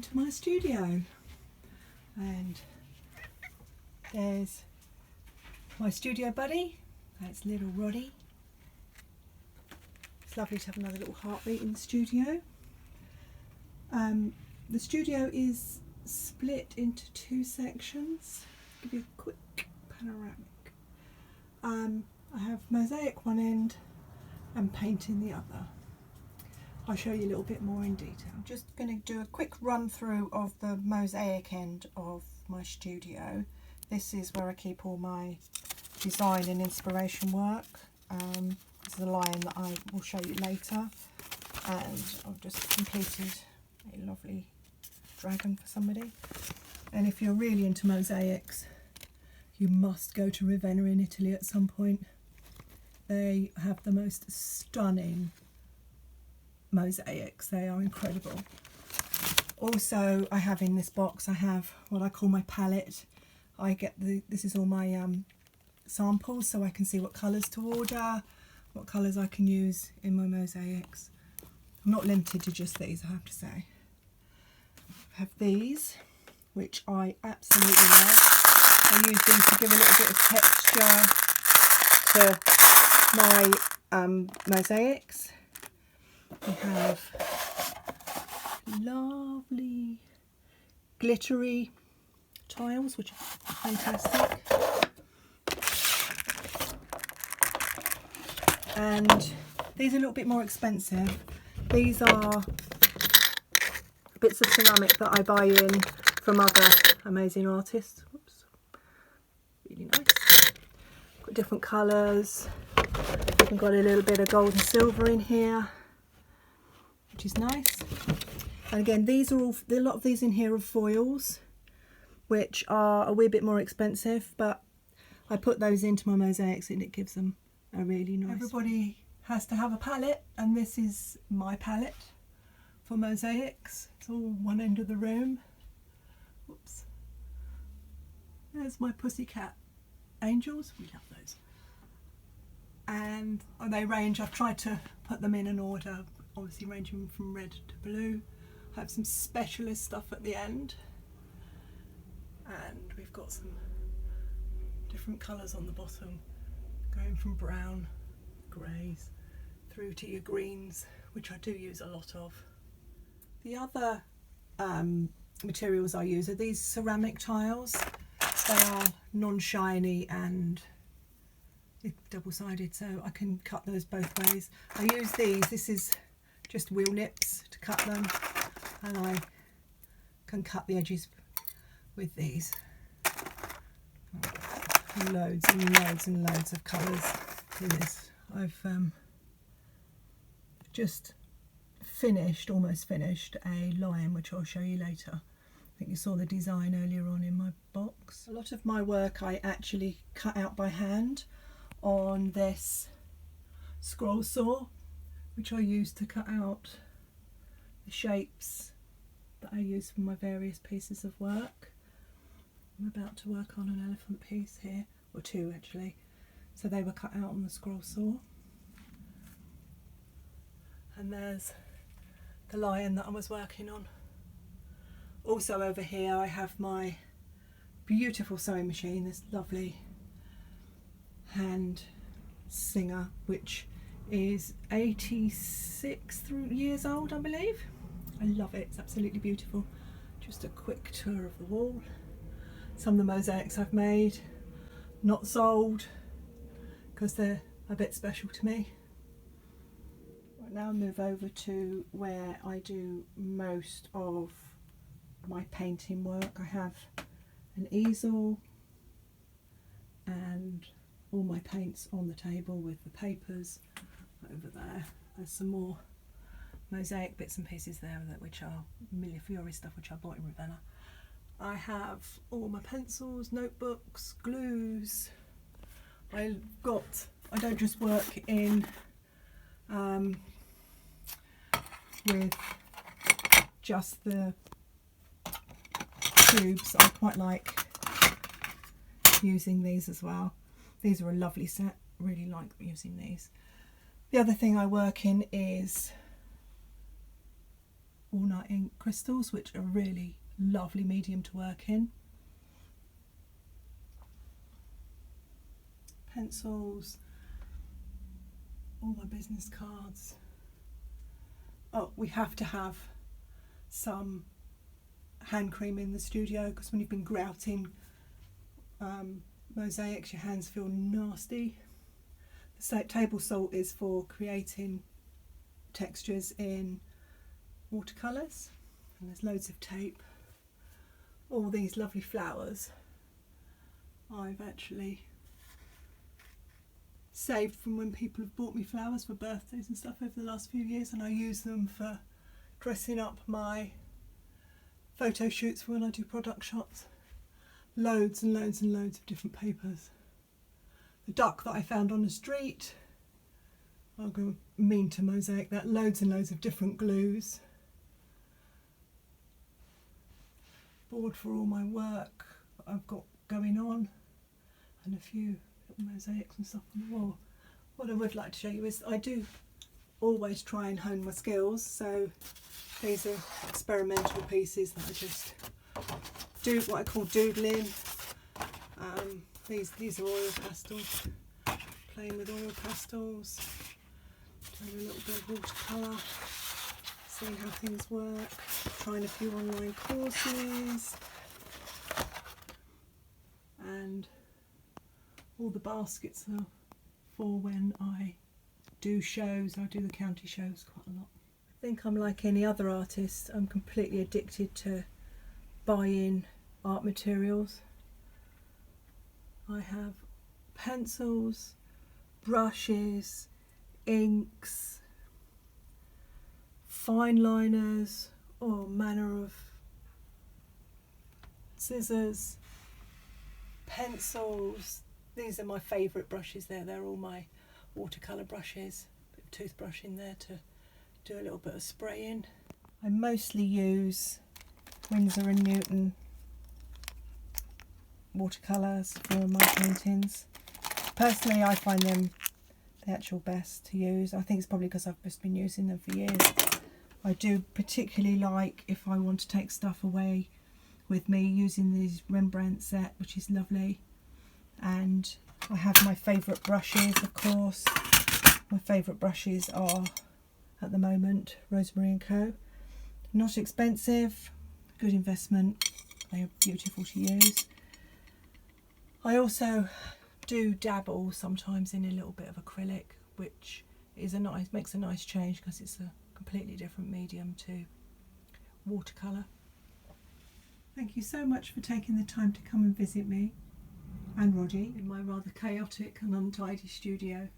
into my studio, and there's my studio buddy. That's little Roddy. It's lovely to have another little heartbeat in the studio. The studio is split into two sections. I'll give you a quick panoramic. I have mosaic one end and painting the other. I'll show you a little bit more in detail. I'm just going to do a quick run through of the mosaic end of my studio. This is where I keep all my design and inspiration work. This is a lion that I will show you later, and I've just completed a lovely dragon for somebody. And if you're really into mosaics, you must go to Ravenna in Italy at some point. They have the most stunning mosaics. They are incredible. Also, I have in this box, I have what I call my palette. I get this is all my samples, so I can see what colours to order, what colours I can use in my mosaics. I'm not limited to just these, I have to say. I have these, which I absolutely love. I use these to give a little bit of texture to my mosaics. We have lovely glittery tiles, which are fantastic. And these are a little bit more expensive. These are bits of ceramic that I buy in from other amazing artists. Oops. Really nice. Got different colours. I've got a little bit of gold and silver in here, which is nice. And again, these are all, a lot of these in here are foils, which are a wee bit more expensive, but I put those into my mosaics and it gives them a really nice. Everybody has to have a palette, and this is my palette for mosaics. It's all one end of the room. Whoops. There's my pussycat angels. We love those. And they range, I've tried to put them in an order, obviously ranging from red to blue. I have some specialist stuff at the end, and we've got some different colours on the bottom, going from brown, greys, through to your greens, which I do use a lot of. The other materials I use are these ceramic tiles. They are non-shiny and double-sided, so I can cut those both ways. I use these, this is just wheel nips to cut them, and I can cut the edges with these. Loads and loads and loads of colours in this. I've just finished, almost finished, a lion, which I'll show you later. I think you saw the design earlier on in my box. A lot of my work I actually cut out by hand on this scroll saw, which I use to cut out the shapes that I use for my various pieces of work. I'm about to work on an elephant piece here, or two actually, so they were cut out on the scroll saw. And there's the lion that I was working on. Also over here I have my beautiful sewing machine, this lovely hand Singer, which is 86 years old, I believe. I love it, it's absolutely beautiful. Just a quick tour of the wall. Some of the mosaics I've made, not sold, because they're a bit special to me. Right, now I'll move over to where I do most of my painting work. I have an easel and all my paints on the table with the papers over there. There's some more mosaic bits and pieces there which are Millefiori stuff, which I bought in Ravenna. I have all my pencils, notebooks, glues. I don't just work in with just the tubes. I quite like using these as well. These are a lovely set, really like using these. The other thing I work in is walnut ink crystals, which are really lovely medium to work in. Pencils, all my business cards. Oh, we have to have some hand cream in the studio, because when you've been grouting mosaics, your hands feel nasty. The table salt is for creating textures in watercolours, and there's loads of tape. All these lovely flowers I've actually saved from when people have bought me flowers for birthdays and stuff over the last few years, and I use them for dressing up my photo shoots for when I do product shots. Loads and loads and loads of different papers. The duck that I found on the street, I'm going to mean to mosaic that. Loads and loads of different glues. Board for all my work that I've got going on, and a few little mosaics and stuff on the wall. What I would like to show you is I do always try and hone my skills, so these are experimental pieces that I just do what I call doodling. These are oil pastels, playing with oil pastels, doing a little bit of watercolour, seeing how things work, trying a few online courses, and all the baskets are for when I do shows. I do the county shows quite a lot. I think I'm like any other artist, I'm completely addicted to buying art materials. I have pencils, brushes, inks, fine liners, all manner of scissors, pencils. These are my favourite brushes there. They're all my watercolour brushes. Bit of toothbrush in there to do a little bit of spraying. I mostly use Winsor & Newton watercolours for my paintings. Personally, I find them the actual best to use. I think it's probably because I've just been using them for years. I do particularly like, if I want to take stuff away with me, using this Rembrandt set, which is lovely. And I have my favourite brushes, of course. My favourite brushes are, at the moment, Rosemary & Co. Not expensive, good investment. They are beautiful to use. I also do dabble sometimes in a little bit of acrylic, which is makes a nice change because it's a completely different medium to watercolour. Thank you so much for taking the time to come and visit me and Roddy in my rather chaotic and untidy studio.